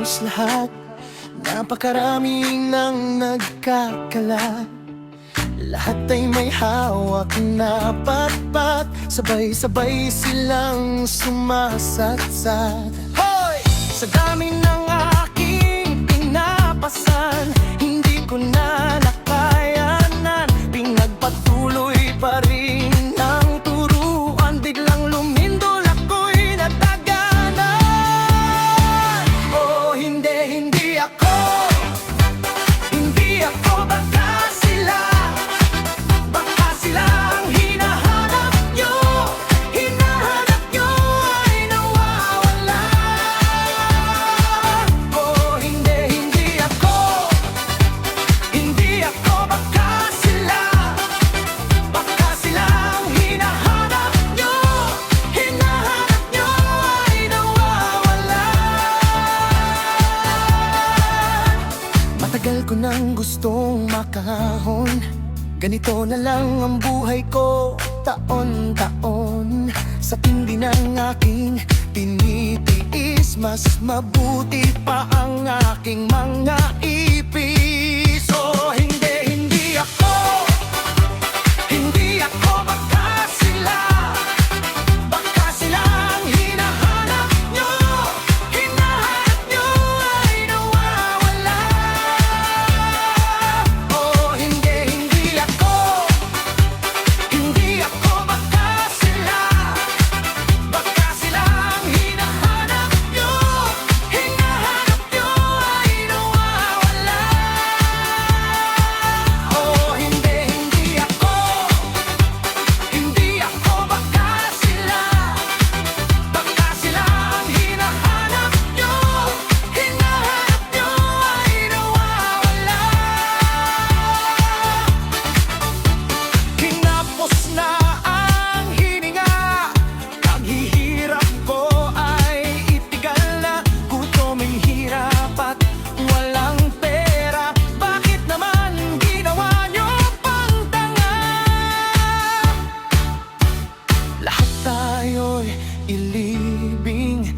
halos lahat. Napakaraming nang nagkakalat. Lahat ay may hawak na patpat. Sabay-sabay silang sumasatsat. Hoy! Sa dami ng aking pinapasan, hindi ko na nakayanan. Pinagpatuloy pa rin ang turuan. Biglang lumindol ako'y nataganan. Oh, hindi ako. Hindi ako baka sila. Baka sila ang hinahanap nyo. Hinahanap nyo ay nawawala. Oh, hindi ako. Hindi ako baka sila. Baka sila ang hinahanap nyo. Hinahanap nyo ay nawawala. Matagal ko nang gustong makahon. Ganito na lang ang buhay ko, taon-taon. Sa tindi ng aking tinitiis, mas mabuti pa ang aking mga ipis. Oh, hindi ako. Hindi ako baka sila. Baka sila ang hinahanap nyo. Hinahanap nyo ay nawawala. Oh, hindi ako. Hindi ako baka sila. Baka sila ang hinahanap nyo. Hinahanap nyo ay nawawala. Oh, hindi ako. Hindi ako baka sila. Baka sila ang hinahanap nyo. Hinahanap nyo ay nawawala. Hinapos na ang hininga. Paghihirap ko ay itigal na. Gutoming hirap at walang pera. Bakit naman ginawa nyo pang tanga? Lahat tayo'y ilibing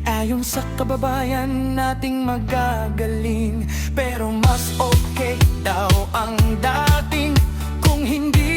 ayon sa kababayan nating magagaling. Pero mas okay daw ang dating kung hindi